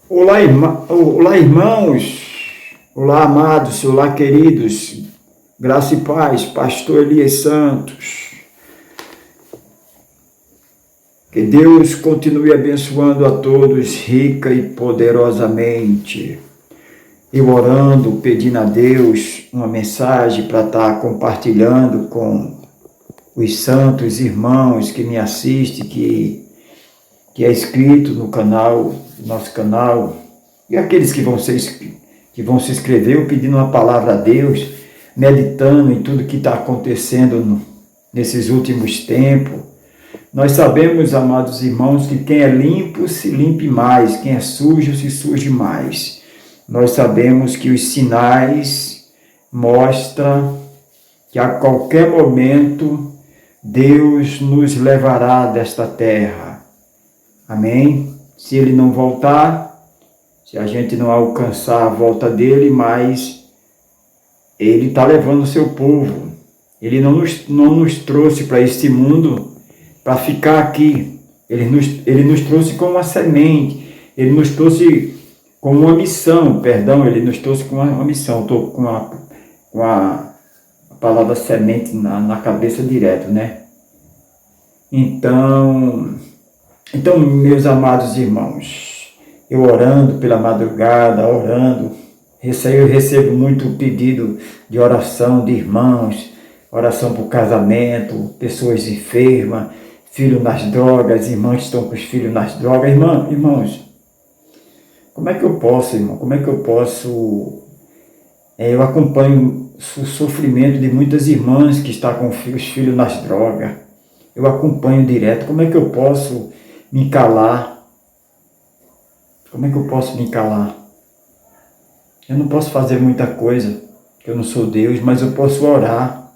Olá, irmãos. Olá, amados. Olá, queridos. Graça e paz, pastor Elias Santos. Que Deus continue abençoando a todos rica e poderosamente. Eu orando, pedindo a Deus uma mensagem para estar compartilhando com os santos irmãos que me assistem, que é inscrito no canal, nosso canal, e aqueles que vão se inscrever, eu pedindo uma palavra a Deus, meditando em tudo que está acontecendo nesses últimos tempos. Nós sabemos, amados irmãos, que quem é limpo se limpe mais, quem é sujo se suje mais. Nós sabemos que os sinais mostram que a qualquer momento Deus nos levará desta terra. Amém? Se Ele não voltar, se a gente não alcançar a volta dEle, mas Ele está levando o seu povo. Ele não nos trouxe para este mundo para ficar aqui. Ele nos trouxe com uma semente. Ele nos trouxe com uma missão, Ele nos trouxe com uma missão. Estou com a palavra semente na cabeça direto, né? Então, meus amados irmãos, eu orando pela madrugada, eu recebo muito pedido de oração de irmãos, oração por casamento, pessoas enfermas, filhos nas drogas, irmãos que estão com os filhos nas drogas. Irmãos, como é que eu posso, irmão? Como é que eu posso... Eu acompanho o sofrimento de muitas irmãs que estão com os filhos nas drogas. Eu acompanho direto. Como é que eu posso me calar? Como é que eu posso me calar? Eu não posso fazer muita coisa, que eu não sou Deus, mas eu posso orar.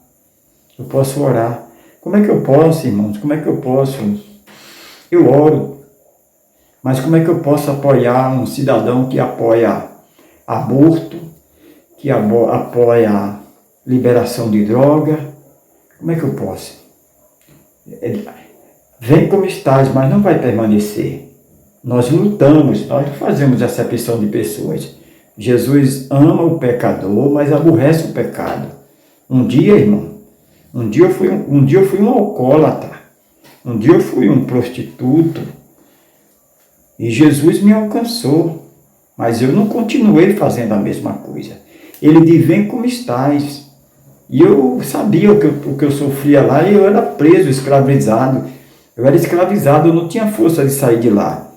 Eu posso orar. Como é que eu posso, irmãos? Como é que eu posso? Eu oro. Mas como é que eu posso apoiar um cidadão que apoia aborto, que apoia liberação de droga? Como é que eu posso? Vem como estás, mas não vai permanecer. Nós lutamos, nós não fazemos acepção de pessoas. Jesus ama o pecador, mas aborrece o pecado. Um dia, irmão, um dia eu fui um alcoólatra. Um dia eu fui um prostituto. E Jesus me alcançou. Mas eu não continuei fazendo a mesma coisa. Ele diz, vem como estás. E eu sabia o que eu sofria lá, e eu era preso, escravizado. Eu era escravizado, eu não tinha força de sair de lá.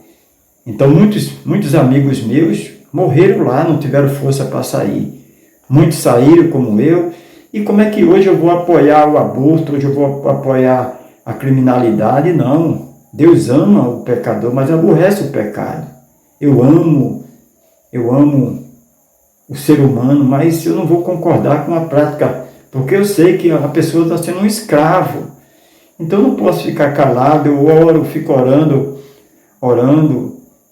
Então muitos amigos meus morreram lá, não tiveram força para sair. Muitos saíram como eu. E como é que hoje eu vou apoiar o aborto, hoje eu vou apoiar a criminalidade? Não. Deus ama o pecador, mas aborrece o pecado. Eu amo o ser humano, mas eu não vou concordar com a prática, porque eu sei que a pessoa está sendo um escravo. Então eu não posso ficar calado, eu oro, fico orando,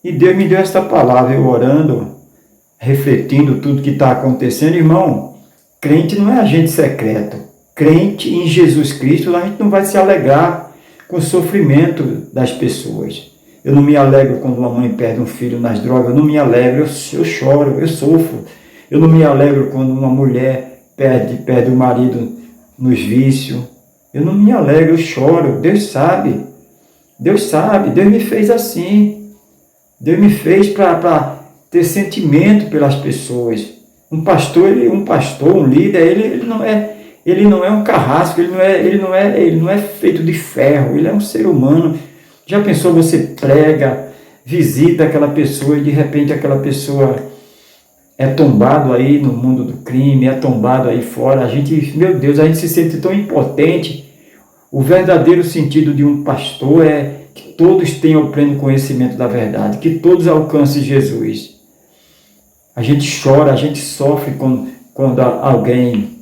e Deus me deu esta palavra, eu orando, refletindo tudo que está acontecendo. Irmão, crente não é agente secreto. Crente em Jesus Cristo, a gente não vai se alegrar com o sofrimento das pessoas. Eu não me alegro quando uma mãe perde um filho nas drogas, eu não me alegro, eu choro, eu sofro. Eu não me alegro quando uma mulher perde o marido nos vícios. Eu não me alegro, eu choro. Deus sabe, Deus me fez assim. Deus me fez para ter sentimento pelas pessoas. Um pastor, um líder, ele não é um carrasco, ele não é feito de ferro, ele é um ser humano. Já pensou, você prega, visita aquela pessoa e de repente aquela pessoa é tombado aí no mundo do crime, é tombado aí fora. A gente se sente tão impotente. O verdadeiro sentido de um pastor é que todos tenham o pleno conhecimento da verdade, que todos alcancem Jesus. A gente chora, a gente sofre quando alguém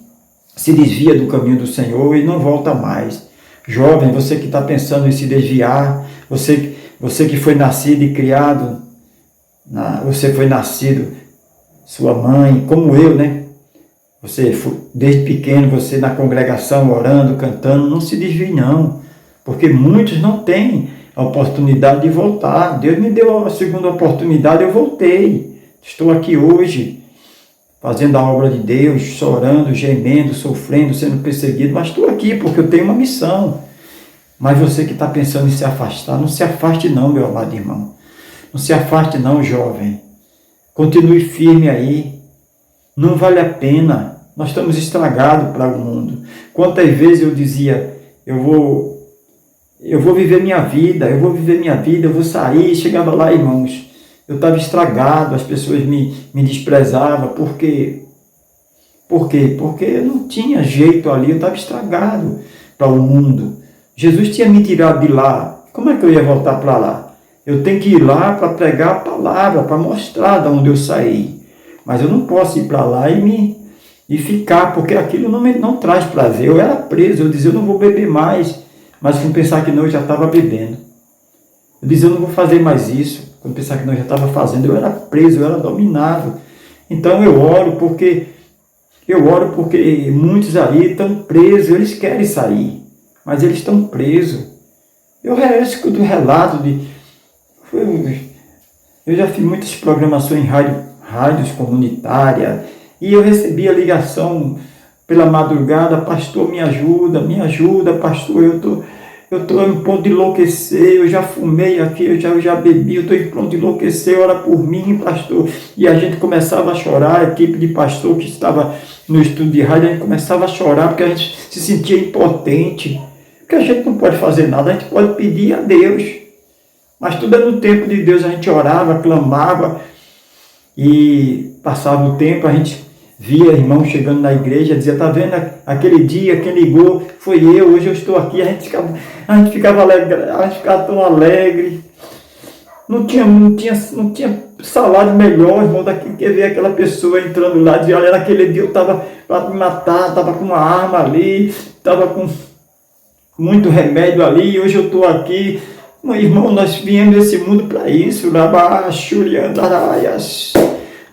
se desvia do caminho do Senhor e não volta mais. Jovem, você que está pensando em se desviar, você que foi nascido e criado, você foi nascido, sua mãe, como eu, né? Desde pequeno, você na congregação, orando, cantando, não se desvie não, porque muitos não têm a oportunidade de voltar. Deus me deu a segunda oportunidade, eu voltei. Estou aqui hoje, fazendo a obra de Deus, chorando, gemendo, sofrendo, sendo perseguido, mas estou aqui porque eu tenho uma missão. Mas você que está pensando em se afastar, não se afaste não, meu amado irmão. Não se afaste não, jovem. Continue firme aí. Não vale a pena. Nós estamos estragados para o mundo. Quantas vezes eu dizia, eu vou viver minha vida, eu vou sair. Chegava lá, irmãos, eu estava estragado, as pessoas me desprezavam. Por quê? Por quê? Porque eu não tinha jeito ali, eu estava estragado para o mundo. Jesus tinha me tirado de lá. Como é que eu ia voltar para lá? Eu tenho que ir lá para pregar a palavra, para mostrar de onde eu saí. Mas eu não posso ir para lá e ficar, porque aquilo não traz prazer. Eu era preso, eu dizia, eu não vou beber mais. Mas quando pensar que não, eu já estava bebendo. Eu dizia, eu não vou fazer mais isso. Quando pensar que não, eu já estava fazendo. Eu era preso, eu era dominado. Então eu oro porque muitos aí estão presos, eles querem sair, mas eles estão presos. Eu escuto relato eu já fiz muitas programações em rádios comunitárias, e eu recebi a ligação pela madrugada, pastor, me ajuda, pastor, eu estou em ponto de enlouquecer, eu já fumei aqui, eu já bebi, eu estou em ponto de enlouquecer, ora por mim, pastor. E a gente começava a chorar, a equipe de pastor que estava no estúdio de rádio, a gente começava a chorar, porque a gente se sentia impotente, porque a gente não pode fazer nada, a gente pode pedir a Deus, mas tudo é no tempo de Deus. A gente orava, clamava, e passava o tempo, a gente via irmão chegando na igreja, dizia, tá vendo, aquele dia quem ligou foi eu, hoje eu estou aqui. A gente ficava alegre, a gente ficava tão alegre. Não tinha salário melhor, irmão, daquilo que ver aquela pessoa entrando lá, dizia, olha, naquele dia eu estava para me matar, estava com uma arma ali, estava com muito remédio ali, hoje eu estou aqui. Mas, irmão, nós viemos esse mundo para isso,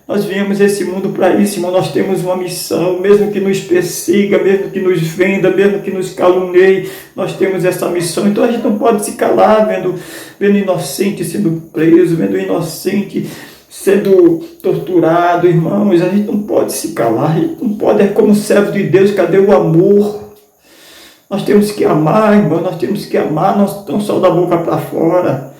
nós viemos esse mundo para isso, irmão. Nós temos uma missão, mesmo que nos persiga, mesmo que nos venda, mesmo que nos caluniem, nós temos essa missão. Então a gente não pode se calar vendo inocente sendo preso, vendo inocente sendo torturado, irmãos. A gente não pode se calar, a gente não pode, é como servo de Deus, cadê o amor? Nós temos que amar, irmão, nós temos que amar, nós estamos só da boca para fora.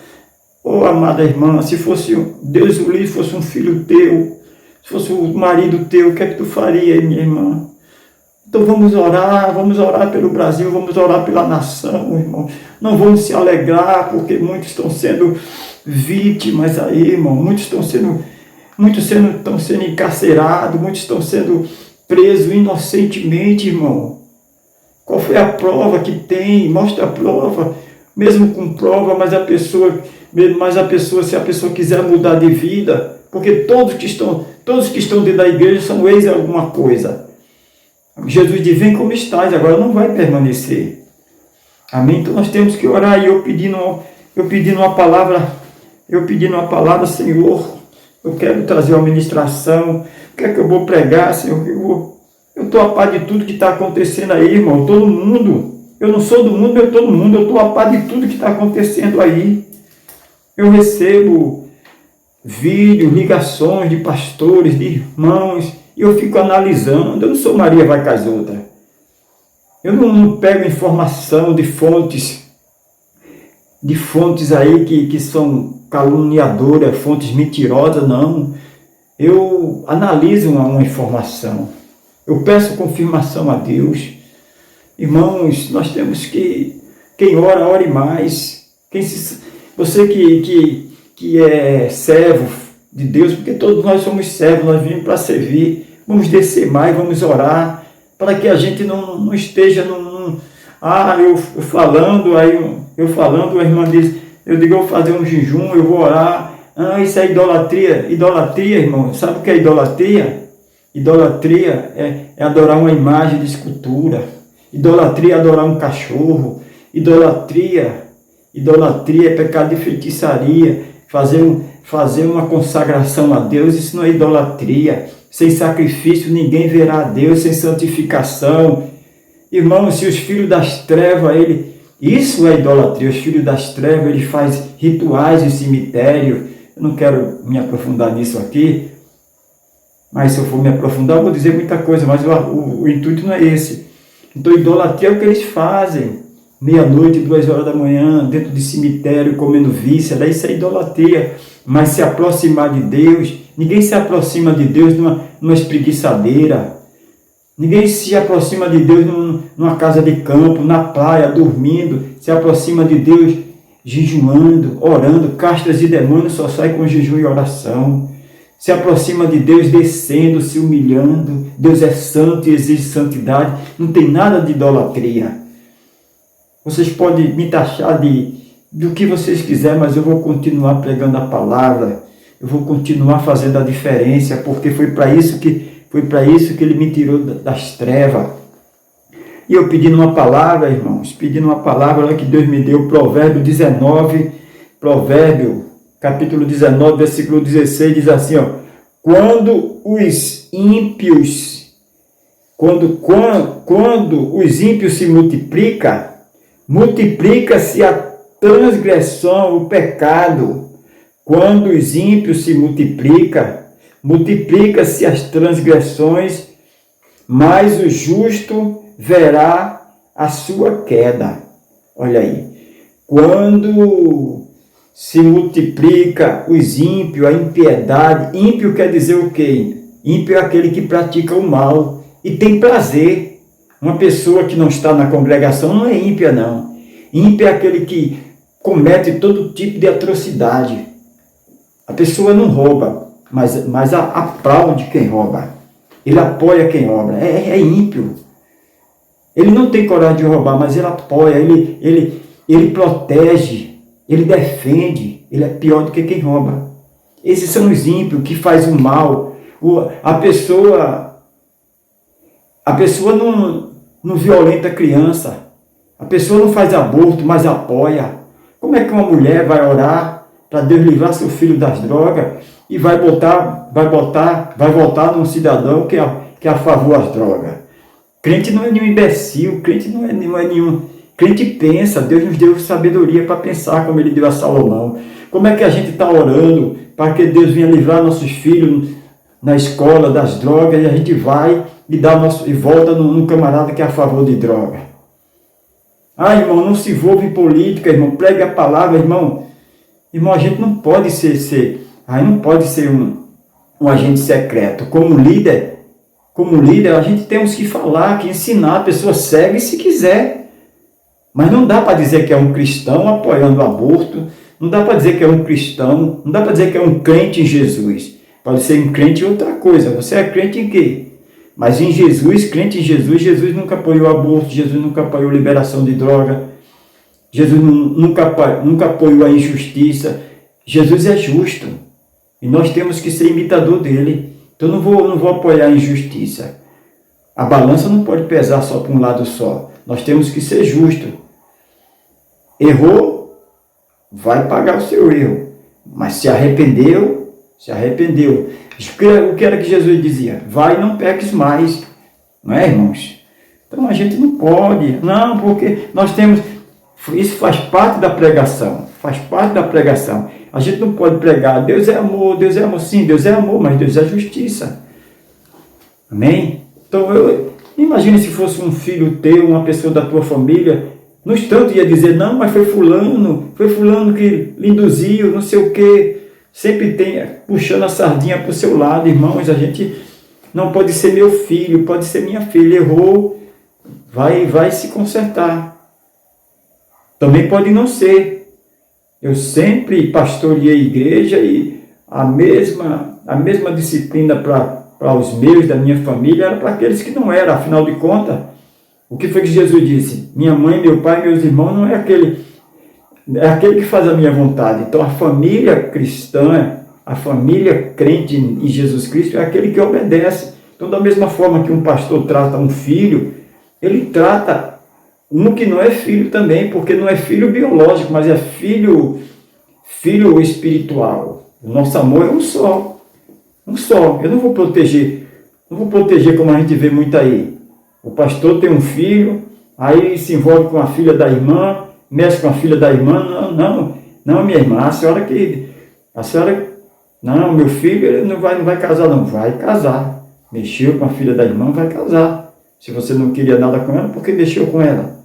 Oh, amada irmã, se fosse Deus o livre, fosse um filho teu, se fosse o marido teu, o que é que tu faria, minha irmã? Então vamos orar pelo Brasil, vamos orar pela nação, irmão. Não vamos se alegrar, porque muitos estão sendo vítimas aí, irmão. Muitos estão sendo encarcerados, muitos estão sendo presos inocentemente, irmão. Qual foi a prova que tem? Mostra a prova, mesmo com prova, mas a pessoa, se a pessoa quiser mudar de vida, porque todos que estão dentro da igreja são ex alguma coisa. Jesus diz, vem como estás, agora não vai permanecer. Amém? Então nós temos que orar, e eu pedindo uma palavra, Senhor, eu quero trazer uma ministração, o que é que eu vou pregar, Senhor? Eu estou a par de tudo que está acontecendo aí, irmão, todo mundo. Eu não sou do mundo, eu estou no mundo, eu estou a par de tudo que está acontecendo aí. Eu recebo vídeos, ligações de pastores, de irmãos, e eu fico analisando. Eu não sou Maria vai com as outras. Eu não pego informação de fontes aí que são caluniadoras, fontes mentirosas, não. Eu analiso uma informação. Eu peço confirmação a Deus. Irmãos, nós temos que, quem ora, ore mais. Você que é servo de Deus, porque todos nós somos servos, nós viemos para servir. Vamos descer mais, vamos orar, para que a gente não esteja eu falando, a irmã diz, eu digo, eu vou fazer um jejum, eu vou orar. Isso é idolatria. Idolatria, irmão, sabe o que é idolatria? Idolatria é adorar uma imagem de escultura. Idolatria é adorar um cachorro. Idolatria é pecado de feitiçaria. Fazer uma consagração a Deus, isso não é idolatria. Sem sacrifício ninguém verá a Deus, sem santificação. Irmãos, se os filhos das trevas, Isso é idolatria. Os filhos das trevas, eles fazem rituais em cemitério. Eu não quero me aprofundar nisso aqui, mas se eu for me aprofundar, eu vou dizer muita coisa, mas o intuito não é esse. Então, idolatria é o que eles fazem. Meia-noite, 2 horas da manhã, dentro de cemitério, comendo víscera, isso é idolatria. Mas se aproximar de Deus, ninguém se aproxima de Deus numa espreguiçadeira. Ninguém se aproxima de Deus numa casa de campo, na praia, dormindo. Se aproxima de Deus jejuando, orando. Castas e demônios só saem com jejum e oração. Se aproxima de Deus descendo, se humilhando. Deus é santo e exige santidade. Não tem nada de idolatria. Vocês podem me taxar do que vocês quiserem, mas eu vou continuar pregando a palavra. Eu vou continuar fazendo a diferença, porque foi para isso que Ele me tirou das trevas. E eu pedindo uma palavra, irmãos, pedindo uma palavra que Deus me deu, Provérbio 19, Provérbio, capítulo 19, versículo 16, diz assim, ó, quando os ímpios se multiplicam, multiplica-se a transgressão, o pecado. Quando os ímpios se multiplicam, multiplica-se as transgressões, mas o justo verá a sua queda. Olha aí. Quando se multiplica os ímpios, a impiedade, ímpio quer dizer o quê? Ímpio é aquele que pratica o mal e tem prazer. Uma pessoa que não está na congregação não é ímpia, não. Ímpio é aquele que comete todo tipo de atrocidade. A pessoa não rouba, mas aplaude quem rouba. Ele apoia quem rouba. É ímpio. Ele não tem coragem de roubar, mas ele apoia, ele protege, ele defende. Ele é pior do que quem rouba. Esses são os ímpios que fazem o mal. A pessoa não violenta a criança. A pessoa não faz aborto, mas apoia. Como é que uma mulher vai orar para Deus livrar seu filho das drogas e vai votar num cidadão que é a favor das drogas? Crente não é nenhum imbecil, crente não é nenhum... Crente pensa, Deus nos deu sabedoria para pensar como Ele deu a Salomão. Como é que a gente está orando para que Deus venha livrar nossos filhos na escola das drogas e a gente vai e volta num camarada que é a favor de droga? Ah, irmão, não se envolva em política, irmão, pregue a palavra, irmão. Irmão, a gente não pode ser um agente secreto. Como líder, a gente temos que falar, que ensinar, a pessoa segue se quiser. Mas não dá para dizer que é um cristão apoiando o aborto, não dá para dizer que é um cristão, não dá para dizer que é um crente em Jesus. Pode ser um crente em outra coisa. Você é crente em quê? Mas em Jesus, crente em Jesus, Jesus nunca apoiou aborto, Jesus nunca apoiou liberação de droga, Jesus nunca apoiou a injustiça. Jesus é justo e nós temos que ser imitador dele. Então não vou apoiar a injustiça. A balança não pode pesar só para um lado só. Nós temos que ser justos. Errou, vai pagar o seu erro. Mas se arrependeu. O que era que Jesus dizia? Vai e não peques mais. Não é, irmãos? Então a gente não pode. Não, porque nós temos... Isso faz parte da pregação. A gente não pode pregar. Deus é amor. Sim, Deus é amor, mas Deus é justiça. Amém? Então, imagine se fosse um filho teu, uma pessoa da tua família, no instante ia dizer, não, mas foi fulano que lhe induziu, não sei o quê. Sempre tem, puxando a sardinha para o seu lado, irmãos. A gente não pode ser meu filho, pode ser minha filha, errou, vai se consertar. Também pode não ser. Eu sempre pastoreei a igreja e a mesma disciplina para os meus, da minha família, era para aqueles que não eram. Afinal de contas, o que foi que Jesus disse? Minha mãe, meu pai, meus irmãos, não é aquele que faz a minha vontade. Então a família cristã, a família crente em Jesus Cristo é aquele que obedece. Então da mesma forma que um pastor trata um filho, ele trata um que não é filho também, porque não é filho biológico, mas é filho espiritual. O nosso amor é um só. Eu não vou proteger como a gente vê muito aí. O pastor tem um filho, aí se envolve com a filha da irmã, mexe com a filha da irmã, não, minha irmã, não, meu filho ele não vai casar, não, vai casar. Mexeu com a filha da irmã, vai casar. Se você não queria nada com ela, por que mexeu com ela?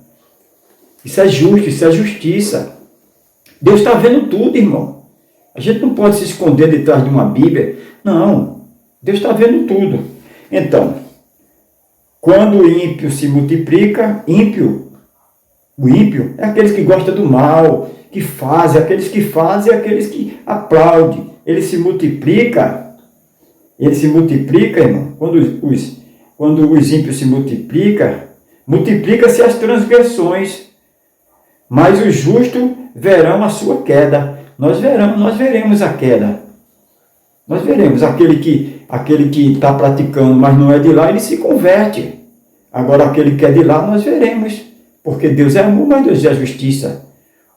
Isso é justo, isso é justiça. Deus está vendo tudo, irmão. A gente não pode se esconder detrás de uma Bíblia. Não, Deus está vendo tudo. Então, quando o ímpio se multiplica, o ímpio é aqueles que gostam do mal, que fazem, aqueles que aplaudem. Ele se multiplica, irmão. Quando os ímpios se multiplica-se as transgressões, mas os justos verão a sua queda. Nós veremos a queda. Nós veremos aquele que está praticando, mas não é de lá, ele se converte. Agora aquele que é de lá, nós veremos. Porque Deus é amor, mas Deus é justiça.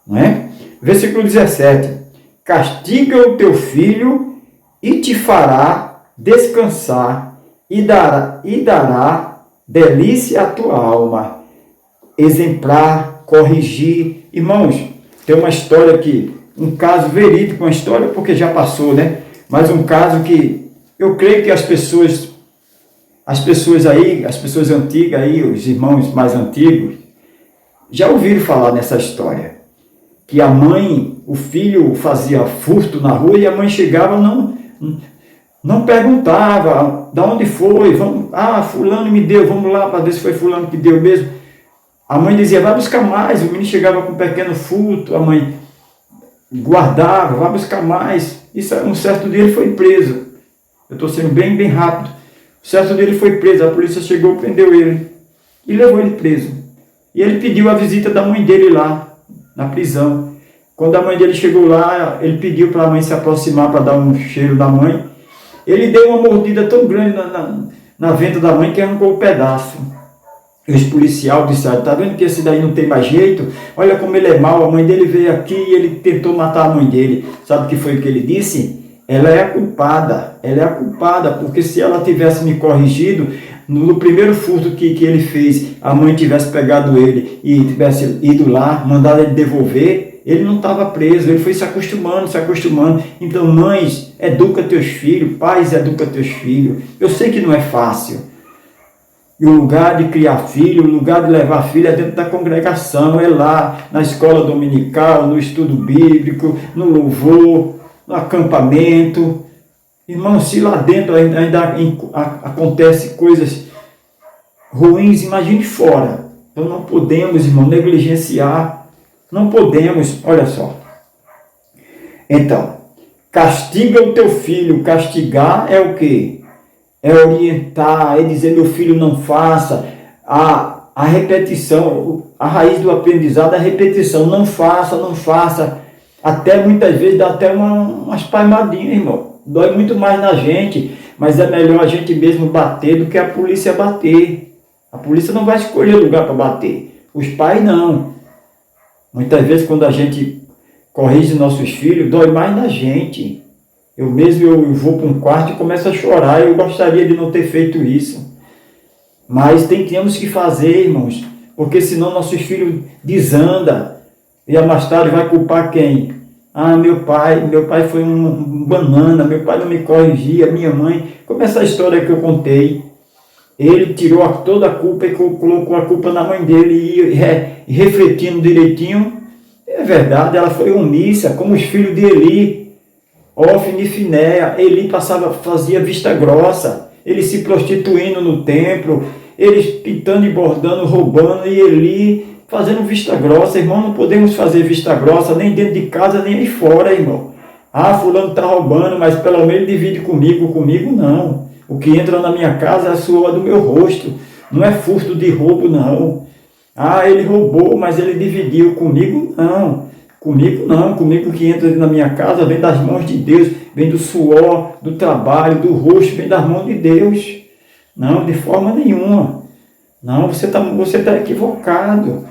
Não é? Versículo 17. Castiga o teu filho e te fará descansar e dará delícia à tua alma. Exemplar, corrigir. Irmãos, tem uma história aqui, um caso verídico, uma história porque já passou, né? Mas um caso que eu creio que as pessoas antigas aí, os irmãos mais antigos, já ouviram falar nessa história. Que a mãe, o filho fazia furto na rua e a mãe chegava, não perguntava de onde foi, fulano me deu, vamos lá para ver se foi fulano que deu mesmo. A mãe dizia, vai buscar mais, o menino chegava com um pequeno furto, a mãe guardava, vai buscar mais. Isso, um certo dia ele foi preso. Eu estou sendo bem rápido. Um certo dia ele foi preso, a polícia chegou, prendeu ele e levou ele preso. E ele pediu a visita da mãe dele lá, na prisão. Quando a mãe dele chegou lá, ele pediu para a mãe se aproximar para dar um cheiro da mãe. Ele deu uma mordida tão grande na venta da mãe que arrancou o pedaço. E os policiais disseram, está vendo que esse daí não tem mais jeito? Olha como ele é mau, a mãe dele veio aqui e ele tentou matar a mãe dele. Sabe o que foi que ele disse? Ela é a culpada, porque se ela tivesse me corrigido, no primeiro furto que ele fez, a mãe tivesse pegado ele e tivesse ido lá, mandado ele devolver, ele não estava preso, ele foi se acostumando. Então, mães, educa teus filhos, pais, educa teus filhos. Eu sei que não é fácil. E o lugar de criar filho, o lugar de levar filho é dentro da congregação, é lá, na escola dominical, no estudo bíblico, no louvor, no acampamento. Irmão, se lá dentro ainda acontece coisas ruins, imagine fora. Então não podemos, irmão, negligenciar. Não podemos, olha só. Então, castiga o teu filho. Castigar é o quê? É orientar, é dizer, meu filho, não faça. A repetição, a raiz do aprendizado é a repetição. Não faça. Até muitas vezes dá até umas palmadinhas, irmão. Dói muito mais na gente, mas é melhor a gente mesmo bater do que a polícia bater. A polícia não vai escolher lugar para bater. Os pais não. Muitas vezes quando a gente corrige nossos filhos, dói mais na gente. Eu vou para um quarto e começo a chorar. Eu gostaria de não ter feito isso. Mas temos que fazer, irmãos. Porque senão nossos filhos desandam. E a mais tarde vai culpar quem? Meu pai foi um banana, meu pai não me corrigia, minha mãe. Como essa história que eu contei. Ele tirou toda a culpa e colocou a culpa na mãe dele e refletindo direitinho. É verdade, ela foi omissa, como os filhos de Eli, Ofni e Finéia. Eli fazia vista grossa, ele se prostituindo no templo, eles pintando e bordando, roubando, e Eli fazendo vista grossa. Irmão, não podemos fazer vista grossa nem dentro de casa, nem aí fora, irmão. Fulano está roubando, mas pelo menos divide comigo não. O que entra na minha casa é a suor do meu rosto, não é furto de roubo, não. Ele roubou, mas ele dividiu, comigo não. Comigo que entra na minha casa vem das mãos de Deus, vem do suor, do trabalho, do rosto, vem das mãos de Deus. Não, de forma nenhuma. Não, você tá equivocado.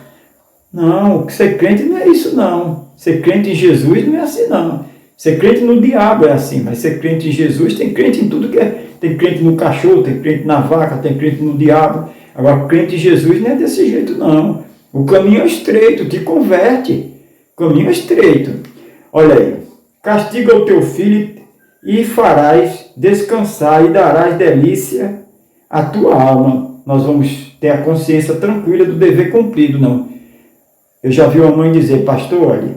Não, ser crente não é isso não. Ser crente em Jesus não é assim não. Ser crente no diabo é assim, mas ser crente em Jesus, tem crente em tudo que é. Tem crente no cachorro, tem crente na vaca, tem crente no diabo. Agora, crente em Jesus não é desse jeito não. O caminho é estreito, te converte. O caminho é estreito. Olha aí. Castiga o teu filho e farás descansar e darás delícia à tua alma. Nós vamos ter a consciência tranquila do dever cumprido, não. Eu já vi uma mãe dizer, pastor, olha,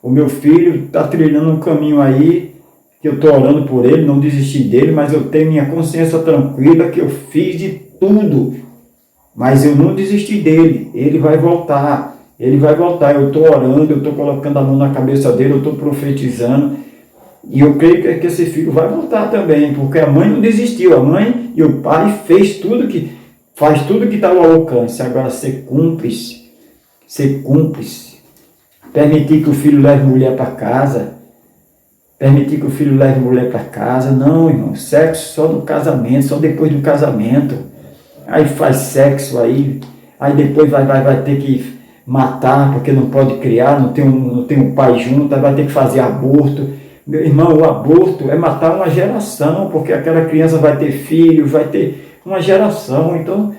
o meu filho está trilhando um caminho aí, que eu estou orando por ele, não desisti dele, mas eu tenho minha consciência tranquila que eu fiz de tudo, mas eu não desisti dele, ele vai voltar, eu estou orando, eu estou colocando a mão na cabeça dele, eu estou profetizando, e eu creio que esse filho vai voltar também, porque a mãe não desistiu, a mãe e o pai faz tudo que está ao alcance. Agora ser cúmplice, permitir que o filho leve mulher para casa, não, irmão, sexo só no casamento, só depois do casamento, aí faz sexo aí depois vai ter que matar, porque não pode criar, não tem um pai junto, aí vai ter que fazer aborto. Meu irmão, o aborto é matar uma geração, porque aquela criança vai ter filho, vai ter uma geração, então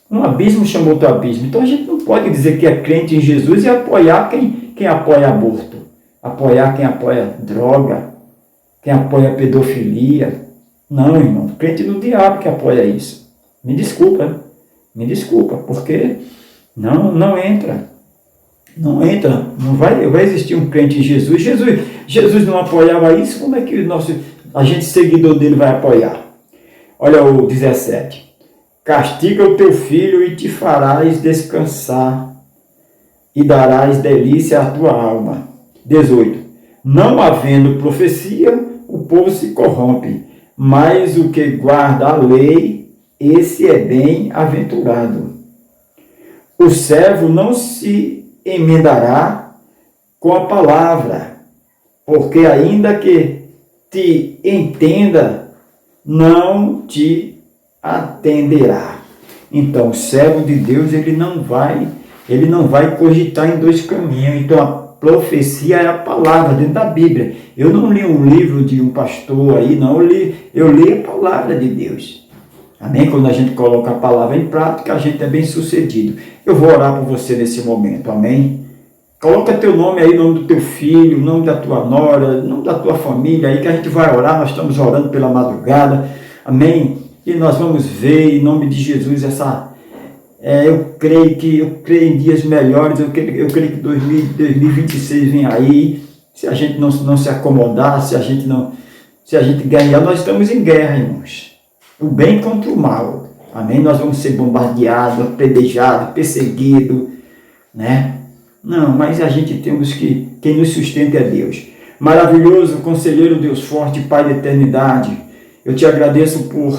um abismo chamou outro abismo. Então a gente não pode dizer que é crente em Jesus e apoiar quem apoia aborto, apoiar quem apoia droga, quem apoia pedofilia. Não, irmão, crente no diabo que apoia isso. Me desculpa, porque não entra. Não vai existir um crente em Jesus. Jesus não apoiava isso, como é que a gente seguidor dele vai apoiar? Olha o 17. Castiga o teu filho e te farás descansar e darás delícia à tua alma. 18. Não havendo profecia, o povo se corrompe, mas o que guarda a lei, esse é bem-aventurado. O servo não se emendará com a palavra, porque ainda que te entenda, não te atenderá. Então, o servo de Deus, ele não vai cogitar em dois caminhos. Então, a profecia é a palavra dentro da Bíblia. Eu não li um livro de um pastor aí, não, eu li a palavra de Deus. Amém? Quando a gente coloca a palavra em prática, a gente é bem sucedido. Eu vou orar por você nesse momento, amém? Coloca teu nome aí, nome do teu filho, nome da tua nora, nome da tua família aí, que a gente vai orar. Nós estamos orando pela madrugada, amém? E nós vamos ver, em nome de Jesus, eu creio em dias melhores, eu creio que 2026 vem aí. Se a gente não se acomodar, se a gente ganhar, nós estamos em guerra, irmãos. O bem contra o mal, amém? Nós vamos ser bombardeados, apedrejados, perseguidos, né? Não, mas a gente temos quem nos sustenta é Deus. Maravilhoso, conselheiro, Deus forte, Pai da eternidade, eu te agradeço por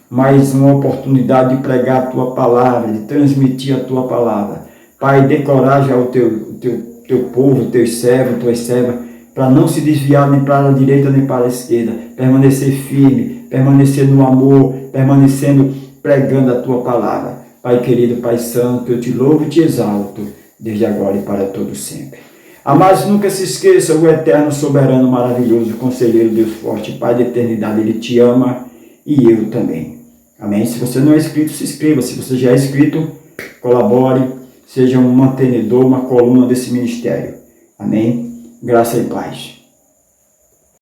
mais uma oportunidade de pregar a tua palavra, de transmitir a tua palavra. Pai, dê coragem ao teu povo, teus servos, tuas servas, para não se desviar nem para a direita nem para a esquerda, permanecer firme, permanecer no amor, permanecendo pregando a tua palavra. Pai querido, Pai santo, eu te louvo e te exalto, desde agora e para todo sempre. Amados, nunca se esqueça, o eterno, soberano, maravilhoso, conselheiro, Deus forte, Pai da eternidade, Ele te ama e eu também. Amém? Se você não é inscrito, se inscreva. Se você já é inscrito, colabore, seja um mantenedor, uma coluna desse ministério. Amém? Graça e paz.